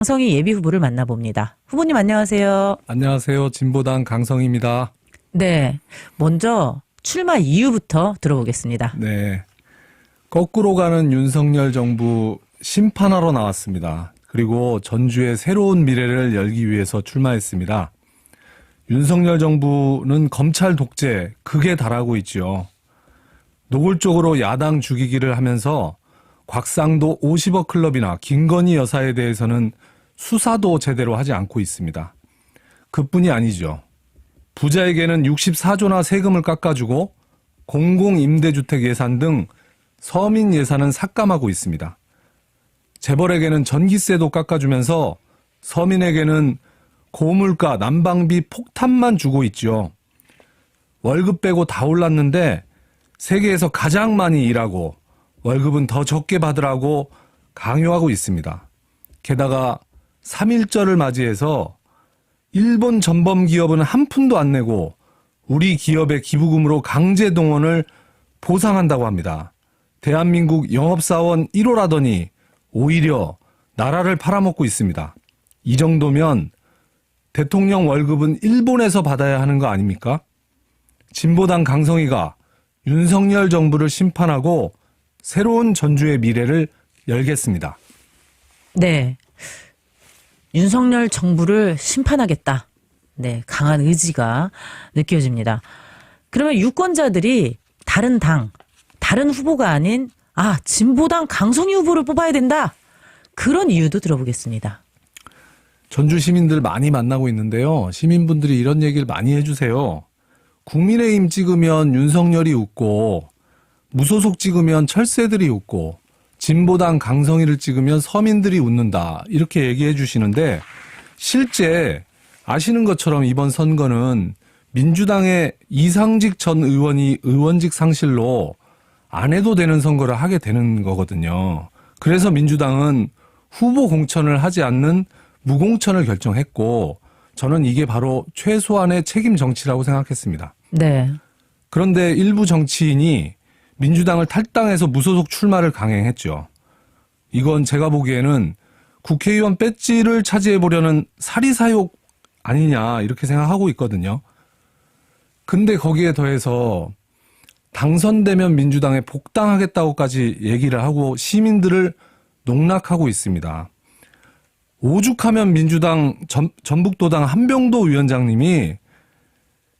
강성희 예비후보를 만나봅니다. 후보님 안녕하세요. 안녕하세요. 진보당 강성희입니다. 네, 먼저 출마 이유부터 들어보겠습니다. 네. 거꾸로 가는 윤석열 정부 심판하러 나왔습니다. 그리고 전주의 새로운 미래를 열기 위해서 출마했습니다. 윤석열 정부는 검찰 독재 극에 달하고 있죠. 노골적으로 야당 죽이기를 하면서 곽상도 50억 클럽이나 김건희 여사에 대해서는 수사도 제대로 하지 않고 있습니다. 그뿐이 아니죠. 부자에게는 64조나 세금을 깎아주고 공공임대주택 예산 등 서민 예산은 삭감하고 있습니다. 재벌에게는 전기세도 깎아주면서 서민에게는 고물가 난방비 폭탄만 주고 있죠. 월급 빼고 다 올랐는데 세계에서 가장 많이 일하고 월급은 더 적게 받으라고 강요하고 있습니다. 게다가 3.1절을 맞이해서 일본 전범 기업은 한 푼도 안 내고 우리 기업의 기부금으로 강제 동원을 보상한다고 합니다. 대한민국 영업사원 1호라더니 오히려 나라를 팔아먹고 있습니다. 이 정도면 대통령 월급은 일본에서 받아야 하는 거 아닙니까? 진보당 강성희가 윤석열 정부를 심판하고 새로운 전주의 미래를 열겠습니다. 네, 윤석열 정부를 심판하겠다. 네, 강한 의지가 느껴집니다. 그러면 유권자들이 다른 당, 다른 후보가 아닌 진보당 강성희 후보를 뽑아야 된다. 그런 이유도 들어보겠습니다. 전주 시민들 많이 만나고 있는데요. 시민분들이 이런 얘기를 많이 해주세요. 국민의힘 찍으면 윤석열이 웃고 무소속 찍으면 철새들이 웃고 진보당 강성희를 찍으면 서민들이 웃는다. 이렇게 얘기해 주시는데 실제 아시는 것처럼 이번 선거는 민주당의 이상직 전 의원이 의원직 상실로 안 해도 되는 선거를 하게 되는 거거든요. 그래서 민주당은 후보 공천을 하지 않는 무공천을 결정했고 저는 이게 바로 최소한의 책임 정치라고 생각했습니다. 네. 그런데 일부 정치인이 민주당을 탈당해서 무소속 출마를 강행했죠. 이건 제가 보기에는 국회의원 배지를 차지해보려는 사리사욕 아니냐 이렇게 생각하고 있거든요. 근데 거기에 더해서 당선되면 민주당에 복당하겠다고까지 얘기를 하고 시민들을 농락하고 있습니다. 오죽하면 민주당 전북도당 한병도 위원장님이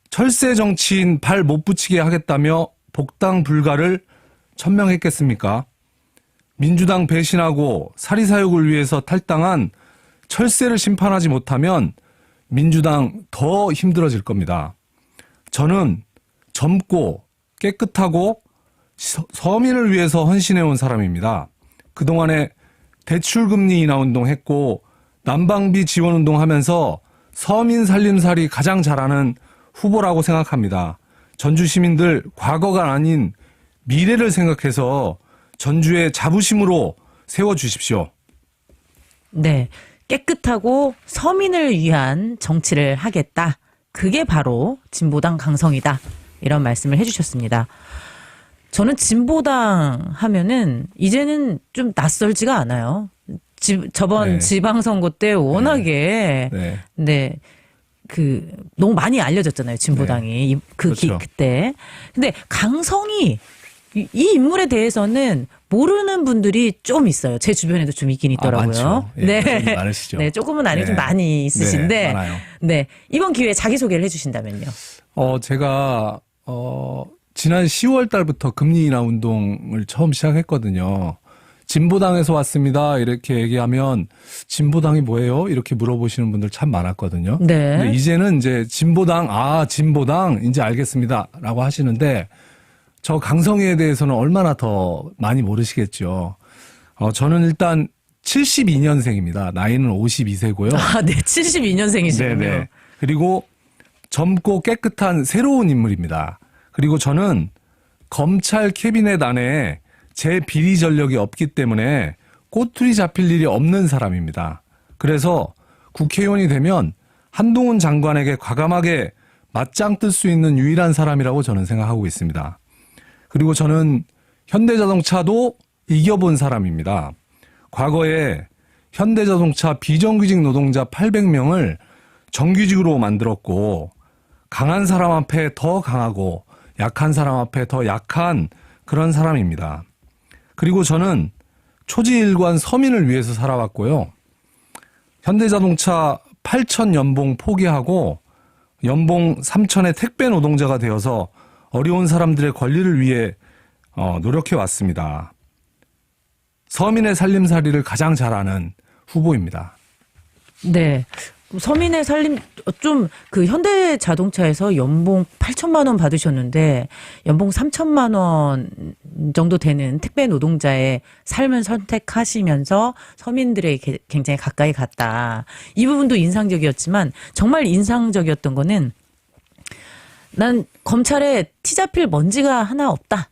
철새 정치인 발 못 붙이게 하겠다며 복당 불가를 천명했겠습니까? 민주당 배신하고 사리사욕을 위해서 탈당한 철새를 심판하지 못하면 민주당 더 힘들어질 겁니다. 저는 젊고 깨끗하고 서민을 위해서 헌신해온 사람입니다. 그동안에 대출금리 인하 운동했고 난방비 지원 운동하면서 서민 살림살이 가장 잘하는 후보라고 생각합니다. 전주 시민들 과거가 아닌 미래를 생각해서 전주의 자부심으로 세워주십시오. 네, 깨끗하고 서민을 위한 정치를 하겠다. 그게 바로 진보당 강성이다. 이런 말씀을 해주셨습니다. 저는 진보당 하면은 이제는 좀 낯설지가 않아요. 저번 네. 지방선거 때 워낙에 너무 많이 알려졌잖아요. 진보당이 그렇죠. 그때. 근데 강성희 이 인물에 대해서는 모르는 분들이 좀 있어요. 제 주변에도 좀 있긴 있더라고요. 많죠. 네, 많으시죠. 네, 조금은 아니고 좀 네. 많이 있으신데, 네, 많아요. 네, 이번 기회에 자기 소개를 해주신다면요. 제가 지난 10월 달부터 금리 인하 운동을 처음 시작했거든요. 진보당에서 왔습니다. 이렇게 얘기하면 진보당이 뭐예요? 이렇게 물어보시는 분들 참 많았거든요. 네. 근데 이제는 이제 진보당 이제 알겠습니다라고 하시는데 저 강성희에 대해서는 얼마나 더 많이 모르시겠죠. 저는 일단 72년생입니다. 나이는 52세고요. 네, 72년생이시군요. 네네. 그리고 젊고 깨끗한 새로운 인물입니다. 그리고 저는 검찰 캐비넷 안에 제 비리 전력이 없기 때문에 꼬투리 잡힐 일이 없는 사람입니다. 그래서 국회의원이 되면 한동훈 장관에게 과감하게 맞짱 뜰 수 있는 유일한 사람이라고 저는 생각하고 있습니다. 그리고 저는 현대자동차도 이겨본 사람입니다. 과거에 현대자동차 비정규직 노동자 800명을 정규직으로 만들었고 강한 사람 앞에 더 강하고 약한 사람 앞에 더 약한 그런 사람입니다. 그리고 저는 초지일관 서민을 위해서 살아왔고요. 현대자동차 8천 연봉 포기하고 연봉 3천의 택배 노동자가 되어서 어려운 사람들의 권리를 위해 노력해 왔습니다. 서민의 살림살이를 가장 잘 아는 후보입니다. 네. 서민의 살림 좀 그 현대 자동차에서 연봉 8천만 원 받으셨는데 연봉 3천만 원 정도 되는 택배 노동자의 삶을 선택하시면서 서민들에게 굉장히 가까이 갔다. 이 부분도 인상적이었지만 정말 인상적이었던 거는 난 검찰에 티 잡힐 먼지가 하나 없다.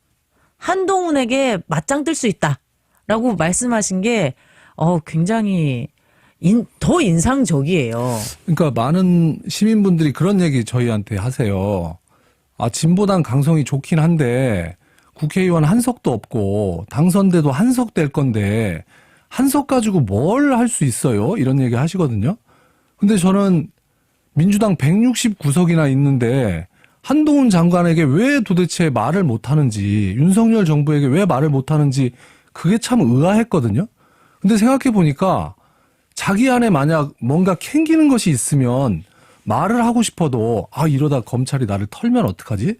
한동훈에게 맞짱 뜰 수 있다. 라고 말씀하신 게 굉장히 더 인상적이에요. 그러니까 많은 시민분들이 그런 얘기 저희한테 하세요. 진보당 강성이 좋긴 한데 국회의원 한석도 없고 당선돼도 한석 될 건데 한석 가지고 뭘 할 수 있어요? 이런 얘기 하시거든요. 근데 저는 민주당 169석이나 있는데 한동훈 장관에게 왜 도대체 말을 못하는지, 윤석열 정부에게 왜 말을 못하는지 그게 참 의아했거든요. 근데 생각해 보니까 자기 안에 만약 뭔가 캥기는 것이 있으면 말을 하고 싶어도 이러다 검찰이 나를 털면 어떡하지?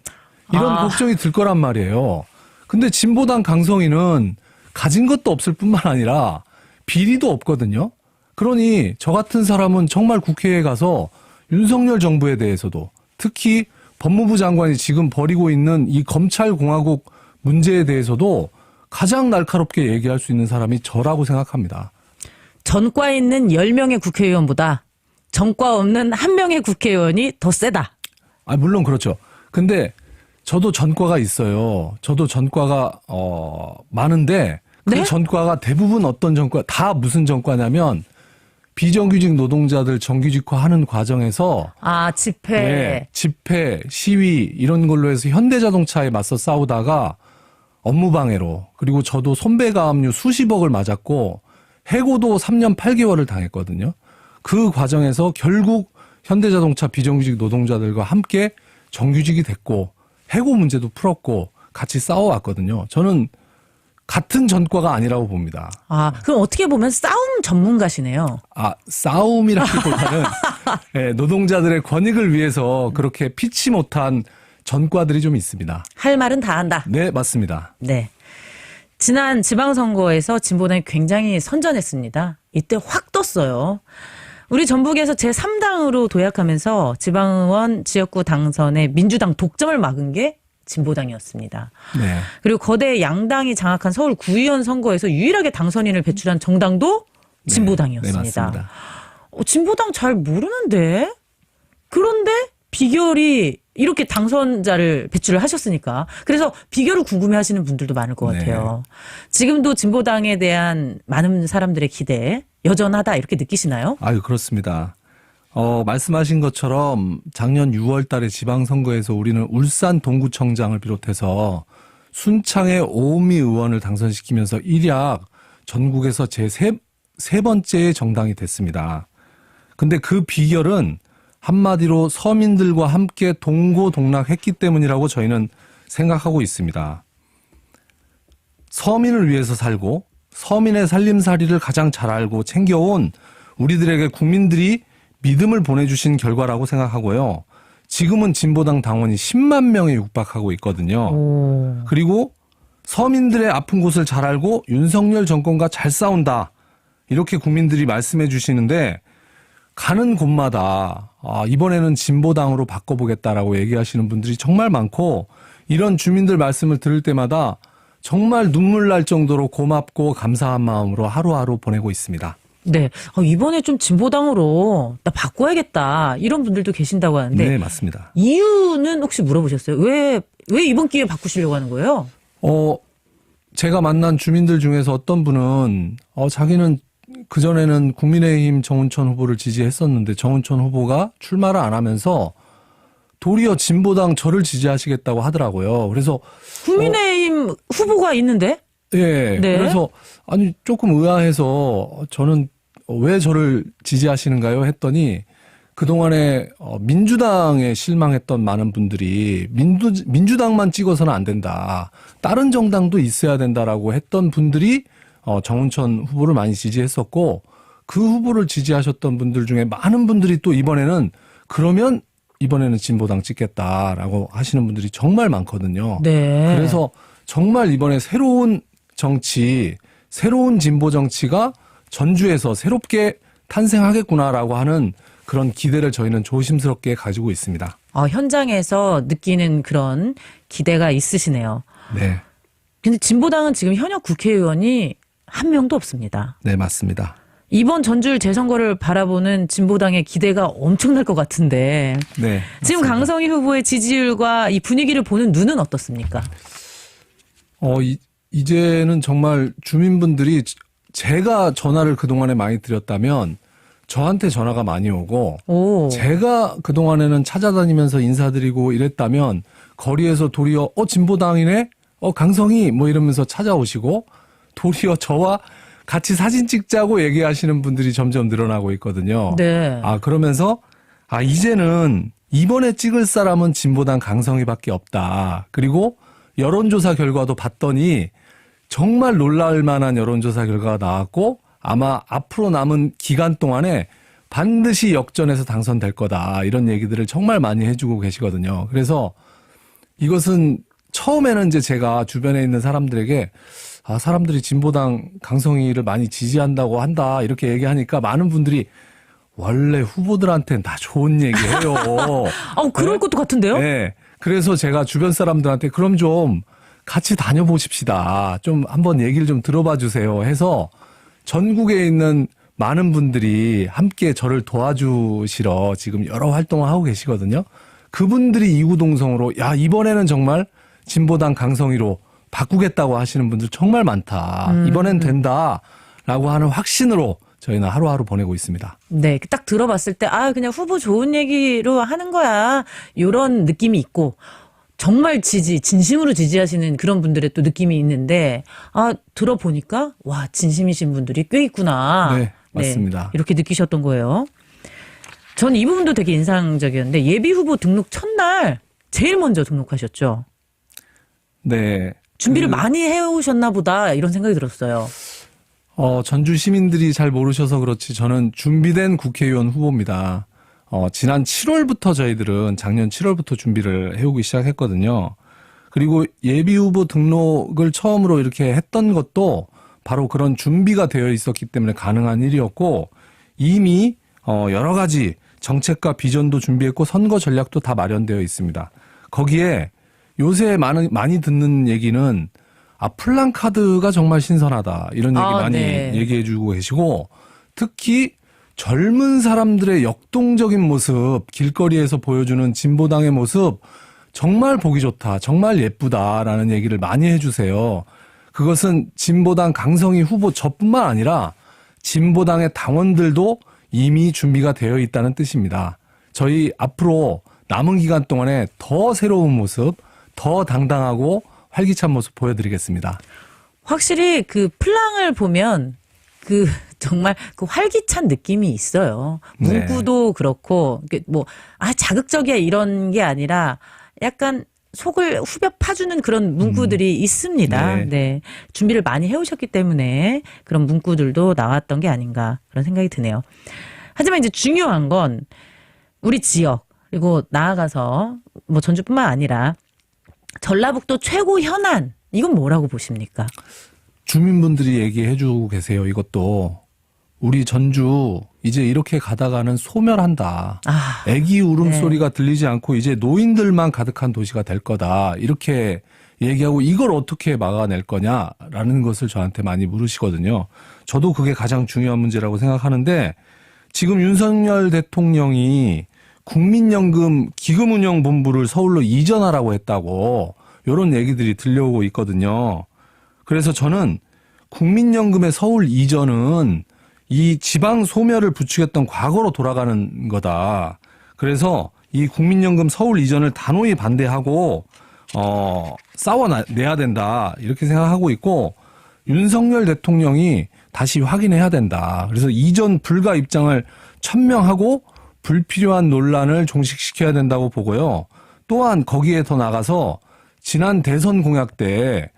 이런 걱정이 들 거란 말이에요. 근데 진보당 강성이는 가진 것도 없을 뿐만 아니라 비리도 없거든요. 그러니 저 같은 사람은 정말 국회에 가서 윤석열 정부에 대해서도 특히 법무부 장관이 지금 벌이고 있는 이 검찰공화국 문제에 대해서도 가장 날카롭게 얘기할 수 있는 사람이 저라고 생각합니다. 전과 있는 10명의 국회의원보다 전과 없는 1명의 국회의원이 더 세다. 물론 그렇죠. 근데 저도 전과가 있어요. 저도 전과가 많은데 그 네? 전과가 대부분 어떤 전과, 다 무슨 전과냐면 비정규직 노동자들 정규직화하는 과정에서 집회, 시위 이런 걸로 해서 현대자동차에 맞서 싸우다가 업무방해로, 그리고 저도 손배가압류 수십억을 맞았고 해고도 3년 8개월을 당했거든요. 그 과정에서 결국 현대자동차 비정규직 노동자들과 함께 정규직이 됐고 해고 문제도 풀었고 같이 싸워왔거든요. 저는 같은 전과가 아니라고 봅니다. 그럼 어떻게 보면 싸움 전문가시네요. 싸움이라기보다는 네, 노동자들의 권익을 위해서 그렇게 피치 못한 전과들이 좀 있습니다. 할 말은 다 한다. 네, 맞습니다. 네. 지난 지방선거에서 진보당이 굉장히 선전했습니다. 이때 확 떴어요. 우리 전북에서 제3당으로 도약하면서 지방의원 지역구 당선에 민주당 독점을 막은 게 진보당이었습니다. 네. 그리고 거대 양당이 장악한 서울 구의원 선거에서 유일하게 당선인을 배출한 정당도 진보당이었습니다. 네, 맞습니다. 진보당 잘 모르는데? 그런데 비결이 이렇게 당선자를 배출을 하셨으니까. 그래서 비결을 궁금해하시는 분들도 많을 것 같아요. 지금도 진보당에 대한 많은 사람들의 기대 여전하다 이렇게 느끼시나요? 그렇습니다. 말씀하신 것처럼 작년 6월 달에 지방선거에서 우리는 울산 동구청장을 비롯해서 순창의 오은미 의원을 당선시키면서 일약 전국에서 세 번째의 정당이 됐습니다. 근데 그 비결은 한마디로 서민들과 함께 동고동락했기 때문이라고 저희는 생각하고 있습니다. 서민을 위해서 살고 서민의 살림살이를 가장 잘 알고 챙겨온 우리들에게 국민들이 믿음을 보내주신 결과라고 생각하고요. 지금은 진보당 당원이 10만 명에 육박하고 있거든요. 그리고 서민들의 아픈 곳을 잘 알고 윤석열 정권과 잘 싸운다. 이렇게 국민들이 말씀해 주시는데 가는 곳마다 이번에는 진보당으로 바꿔보겠다라고 얘기하시는 분들이 정말 많고 이런 주민들 말씀을 들을 때마다 정말 눈물 날 정도로 고맙고 감사한 마음으로 하루하루 보내고 있습니다. 네. 이번에 좀 진보당으로 나 바꿔야겠다 이런 분들도 계신다고 하는데 네, 맞습니다. 이유는 혹시 물어보셨어요? 왜 이번 기회에 바꾸시려고 하는 거예요? 제가 만난 주민들 중에서 어떤 분은 자기는 그전에는 국민의힘 정운천 후보를 지지했었는데 정운천 후보가 출마를 안 하면서 도리어 진보당 저를 지지하시겠다고 하더라고요. 그래서 국민의힘 후보가 있는데? 네. 네. 그래서 조금 의아해서 저는 왜 저를 지지하시는가요? 했더니 그동안에 민주당에 실망했던 많은 분들이 민주당만 찍어서는 안 된다. 다른 정당도 있어야 된다라고 했던 분들이 정운천 후보를 많이 지지했었고 그 후보를 지지하셨던 분들 중에 많은 분들이 또 이번에는 그러면 이번에는 진보당 찍겠다라고 하시는 분들이 정말 많거든요. 네. 그래서 정말 이번에 새로운 정치, 새로운 진보 정치가 전주에서 새롭게 탄생하겠구나라고 하는 그런 기대를 저희는 조심스럽게 가지고 있습니다. 현장에서 느끼는 그런 기대가 있으시네요. 네. 근데 진보당은 지금 현역 국회의원이 한 명도 없습니다. 네, 맞습니다. 이번 전주 재선거를 바라보는 진보당의 기대가 엄청날 것 같은데 네. 지금 맞습니다. 강성희 후보의 지지율과 이 분위기를 보는 눈은 어떻습니까? 이제는 정말 주민분들이 제가 전화를 그동안에 많이 드렸다면 저한테 전화가 많이 오고 오. 제가 그동안에는 찾아다니면서 인사드리고 이랬다면 거리에서 도리어 진보당이네? 강성희 뭐 이러면서 찾아오시고 도리어 저와 같이 사진 찍자고 얘기하시는 분들이 점점 늘어나고 있거든요. 네. 그러면서 이제는 이번에 찍을 사람은 진보당 강성희밖에 없다. 그리고 여론조사 결과도 봤더니 정말 놀랄 만한 여론조사 결과가 나왔고 아마 앞으로 남은 기간 동안에 반드시 역전해서 당선될 거다. 이런 얘기들을 정말 많이 해주고 계시거든요. 그래서 이것은 처음에는 이제 제가 주변에 있는 사람들에게 사람들이 진보당 강성희를 많이 지지한다고 한다. 이렇게 얘기하니까 많은 분들이 원래 후보들한테는 다 좋은 얘기해요. 그럴 네? 것도 같은데요? 네. 그래서 제가 주변 사람들한테 그럼 좀 같이 다녀보십시다. 좀 한번 얘기를 좀 들어봐 주세요. 해서 전국에 있는 많은 분들이 함께 저를 도와주시러 지금 여러 활동을 하고 계시거든요. 그분들이 이구동성으로 이번에는 정말 진보당 강성희로 바꾸겠다고 하시는 분들 정말 많다. 이번엔 된다라고 하는 확신으로 저희는 하루하루 보내고 있습니다. 네, 딱 들어봤을 때 그냥 후보 좋은 얘기로 하는 거야. 이런 느낌이 있고 정말 진심으로 지지하시는 그런 분들의 또 느낌이 있는데 들어보니까 와 진심이신 분들이 꽤 있구나. 네, 맞습니다. 이렇게 느끼셨던 거예요. 전 이 부분도 되게 인상적이었는데 예비 후보 등록 첫날 제일 먼저 등록하셨죠. 네. 준비를 많이 해오셨나 보다 이런 생각이 들었어요. 전주 시민들이 잘 모르셔서 그렇지 저는 준비된 국회의원 후보입니다. 지난 7월부터 저희들은 작년 7월부터 준비를 해오기 시작했거든요. 그리고 예비 후보 등록을 처음으로 이렇게 했던 것도 바로 그런 준비가 되어 있었기 때문에 가능한 일이었고 이미 여러 가지 정책과 비전도 준비했고 선거 전략도 다 마련되어 있습니다. 거기에 요새 많이 듣는 얘기는 플랜카드가 정말 신선하다. 이런 얘기 많이 네. 얘기해 주고 계시고 특히 젊은 사람들의 역동적인 모습, 길거리에서 보여주는 진보당의 모습 정말 보기 좋다. 정말 예쁘다라는 얘기를 많이 해 주세요. 그것은 진보당 강성희 후보 저뿐만 아니라 진보당의 당원들도 이미 준비가 되어 있다는 뜻입니다. 저희 앞으로 남은 기간 동안에 더 새로운 모습, 더 당당하고 활기찬 모습 보여드리겠습니다. 확실히 그 플랑을 보면 정말 그 활기찬 느낌이 있어요. 문구도 그렇고 자극적이야 이런 게 아니라 약간 속을 후벼 파주는 그런 문구들이 있습니다. 네. 네. 준비를 많이 해오셨기 때문에 그런 문구들도 나왔던 게 아닌가 그런 생각이 드네요. 하지만 이제 중요한 건 우리 지역 그리고 나아가서 전주뿐만 아니라 전라북도 최고 현안 이건 뭐라고 보십니까? 주민분들이 얘기해 주고 계세요. 이것도 우리 전주 이제 이렇게 가다가는 소멸한다. 애기 울음소리가 들리지 않고 이제 노인들만 가득한 도시가 될 거다. 이렇게 얘기하고 이걸 어떻게 막아낼 거냐라는 것을 저한테 많이 물으시거든요. 저도 그게 가장 중요한 문제라고 생각하는데 지금 윤석열 대통령이 국민연금 기금운용본부를 서울로 이전하라고 했다고 이런 얘기들이 들려오고 있거든요. 그래서 저는 국민연금의 서울 이전은 이 지방 소멸을 부추겼던 과거로 돌아가는 거다. 그래서 이 국민연금 서울 이전을 단호히 반대하고 싸워내야 된다. 이렇게 생각하고 있고 윤석열 대통령이 다시 확인해야 된다. 그래서 이전 불가 입장을 천명하고 불필요한 논란을 종식시켜야 된다고 보고요. 또한 거기에 더 나가서 지난 대선 공약 때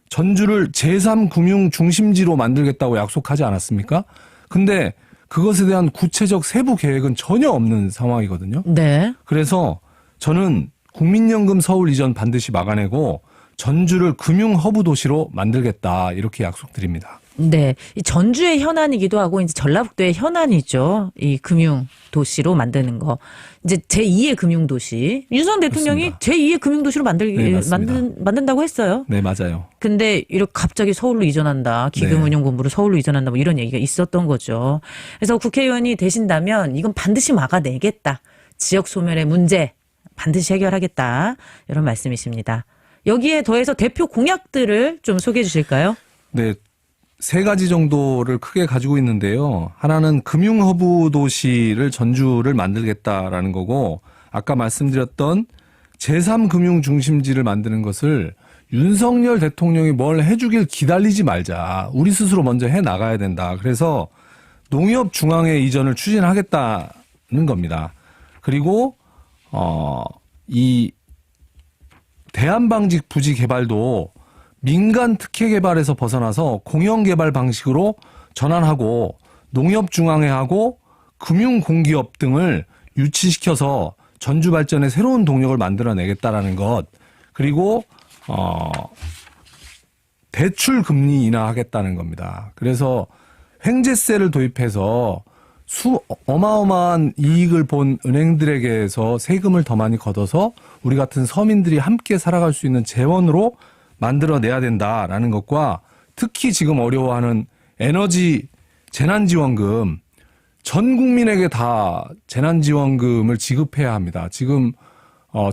전주를 제3금융 중심지로 만들겠다고 약속하지 않았습니까? 근데 그것에 대한 구체적 세부 계획은 전혀 없는 상황이거든요. 네. 그래서 저는 국민연금 서울 이전 반드시 막아내고 전주를 금융 허브 도시로 만들겠다 이렇게 약속드립니다. 네. 이 전주의 현안이기도 하고 이제 전라북도의 현안이죠. 이 금융 도시로 만드는 거. 이제 제2의 금융 도시. 윤석열 대통령이 그렇습니다. 제2의 금융 도시로 네, 맞습니다. 만든다고 했어요. 네, 맞아요. 근데 이렇게 갑자기 서울로 이전한다. 기금운용본부를 서울로 이전한다. 뭐 이런 얘기가 있었던 거죠. 그래서 국회의원이 되신다면 이건 반드시 막아내겠다. 지역 소멸의 문제 반드시 해결하겠다. 이런 말씀이십니다. 여기에 더해서 대표 공약들을 좀 소개해 주실까요? 네. 세 가지 정도를 크게 가지고 있는데요. 하나는 금융 허브 도시를 전주를 만들겠다라는 거고 아까 말씀드렸던 제3금융 중심지를 만드는 것을 윤석열 대통령이 뭘 해주길 기다리지 말자. 우리 스스로 먼저 해 나가야 된다. 그래서 농협 중앙회 이전을 추진하겠다는 겁니다. 그리고 이 대한방직 부지 개발도 민간 특혜 개발에서 벗어나서 공영 개발 방식으로 전환하고 농협 중앙회하고 금융 공기업 등을 유치시켜서 전주 발전에 새로운 동력을 만들어내겠다라는 것. 그리고 대출 금리 인하하겠다는 겁니다. 그래서 횡재세를 도입해서 어마어마한 이익을 본 은행들에게서 세금을 더 많이 걷어서 우리 같은 서민들이 함께 살아갈 수 있는 재원으로 만들어내야 된다라는 것과 특히 지금 어려워하는 에너지 재난지원금 전 국민에게 다 재난지원금을 지급해야 합니다. 지금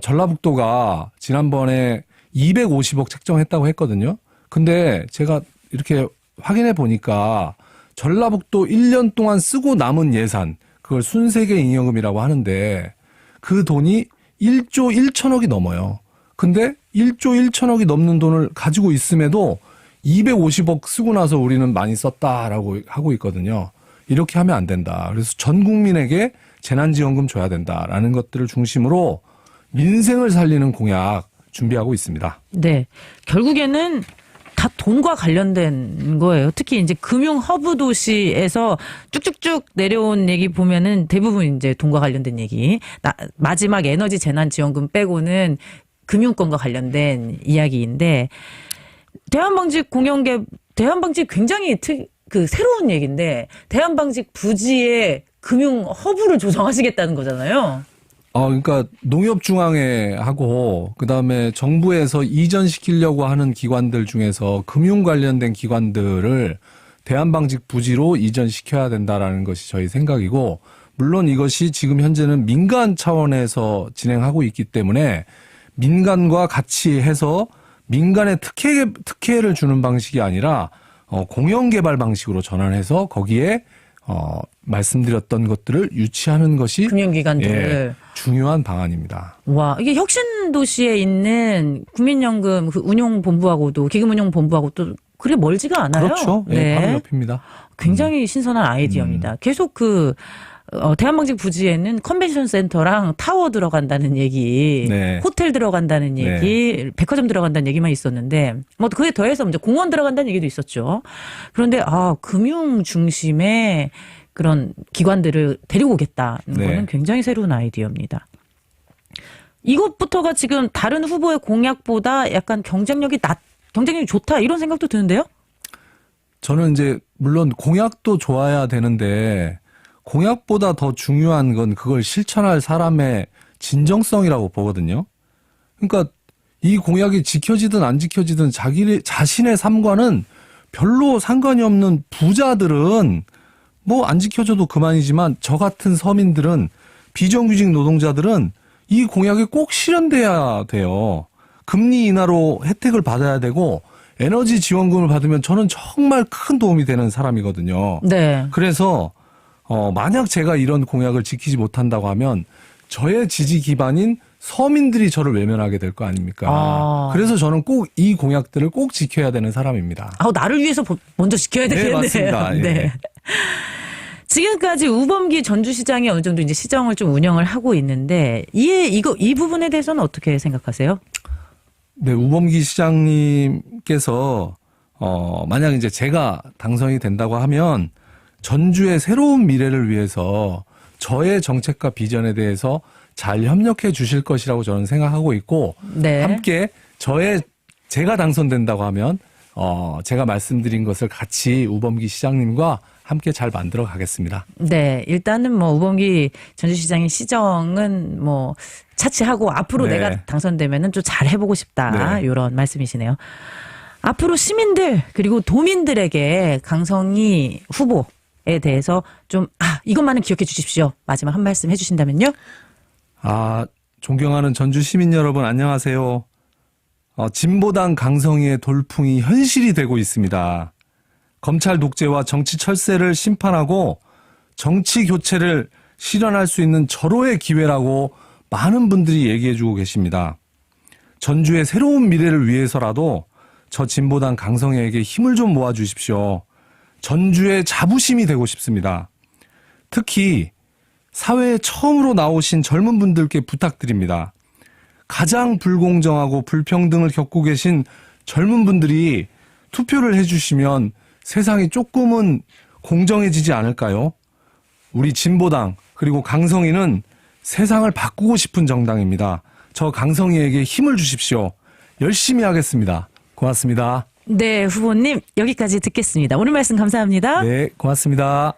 전라북도가 지난번에 250억 책정했다고 했거든요. 근데 제가 이렇게 확인해 보니까 전라북도 1년 동안 쓰고 남은 예산 그걸 순세계 잉여금이라고 하는데 그 돈이 1조 1천억이 넘어요. 근데 1조 1천억이 넘는 돈을 가지고 있음에도 250억 쓰고 나서 우리는 많이 썼다라고 하고 있거든요. 이렇게 하면 안 된다. 그래서 전 국민에게 재난지원금 줘야 된다라는 것들을 중심으로 민생을 살리는 공약 준비하고 있습니다. 네. 결국에는 다 돈과 관련된 거예요. 특히 이제 금융 허브 도시에서 쭉쭉쭉 내려온 얘기 보면은 대부분 이제 돈과 관련된 얘기. 마지막 에너지 재난 지원금 빼고는 금융권과 관련된 이야기인데 대한방직 대한방직 굉장히 새로운 얘기인데 대한방직 부지에 금융 허브를 조성하시겠다는 거잖아요. 그러니까 농협중앙회하고 그다음에 정부에서 이전시키려고 하는 기관들 중에서 금융 관련된 기관들을 대한방직 부지로 이전시켜야 된다라는 것이 저희 생각이고 물론 이것이 지금 현재는 민간 차원에서 진행하고 있기 때문에 민간과 같이 해서 민간의 특혜를 주는 방식이 아니라 공영개발 방식으로 전환해서 거기에 말씀드렸던 것들을 유치하는 것이 금융기관들을 중요한 방안입니다. 와, 이게 혁신도시에 있는 국민연금 그 운용본부하고도 기금운용본부하고도 그리 멀지가 않아요. 그렇죠. 네. 바로 옆입니다. 굉장히 신선한 아이디어입니다. 계속 대한방직 부지에는 컨벤션 센터랑 타워 들어간다는 얘기, 네. 호텔 들어간다는 얘기, 백화점 들어간다는 얘기만 있었는데, 뭐 그에 더해서 이제 공원 들어간다는 얘기도 있었죠. 그런데 금융 중심의 그런 기관들을 데리고 오겠다는 거는 굉장히 새로운 아이디어입니다. 이것부터가 지금 다른 후보의 공약보다 약간 경쟁력이 좋다 이런 생각도 드는데요. 저는 이제 물론 공약도 좋아야 되는데 공약보다 더 중요한 건 그걸 실천할 사람의 진정성이라고 보거든요. 그러니까 이 공약이 지켜지든 안 지켜지든 자신의 삶과는 별로 상관이 없는 부자들은 뭐 안 지켜줘도 그만이지만 저 같은 서민들은 비정규직 노동자들은 이 공약이 꼭 실현돼야 돼요. 금리 인하로 혜택을 받아야 되고 에너지 지원금을 받으면 저는 정말 큰 도움이 되는 사람이거든요. 네. 그래서 만약 제가 이런 공약을 지키지 못한다고 하면 저의 지지 기반인 서민들이 저를 외면하게 될 거 아닙니까? 아. 그래서 저는 꼭 이 공약들을 꼭 지켜야 되는 사람입니다. 나를 위해서 먼저 지켜야 네, 되겠네요. 맞습니다. 예. 네. 지금까지 우범기 전주시장이 어느 정도 이제 시정을 좀 운영을 하고 있는데 이 부분에 대해서는 어떻게 생각하세요? 네, 우범기 시장님께서 만약 이제 제가 당선이 된다고 하면 전주의 새로운 미래를 위해서 저의 정책과 비전에 대해서 잘 협력해 주실 것이라고 저는 생각하고 있고 네. 함께 제가 당선된다고 하면 제가 말씀드린 것을 같이 우범기 시장님과 함께 잘 만들어 가겠습니다. 네, 일단은 뭐 우범기 전주시장의 시정은 뭐 차치하고 앞으로 네. 내가 당선되면은 좀 잘 해보고 싶다 네. 이런 말씀이시네요. 앞으로 시민들 그리고 도민들에게 강성희 후보에 대해서 좀 이것만은 기억해 주십시오. 마지막 한 말씀 해주신다면요. 존경하는 전주 시민 여러분 안녕하세요. 진보당 강성희의 돌풍이 현실이 되고 있습니다. 검찰 독재와 정치 철새를 심판하고 정치 교체를 실현할 수 있는 절호의 기회라고 많은 분들이 얘기해주고 계십니다. 전주의 새로운 미래를 위해서라도 저 진보당 강성희에게 힘을 좀 모아주십시오. 전주의 자부심이 되고 싶습니다. 특히 사회에 처음으로 나오신 젊은 분들께 부탁드립니다. 가장 불공정하고 불평등을 겪고 계신 젊은 분들이 투표를 해주시면 세상이 조금은 공정해지지 않을까요? 우리 진보당 그리고 강성희는 세상을 바꾸고 싶은 정당입니다. 저 강성희에게 힘을 주십시오. 열심히 하겠습니다. 고맙습니다. 네, 후보님 여기까지 듣겠습니다. 오늘 말씀 감사합니다. 네, 고맙습니다.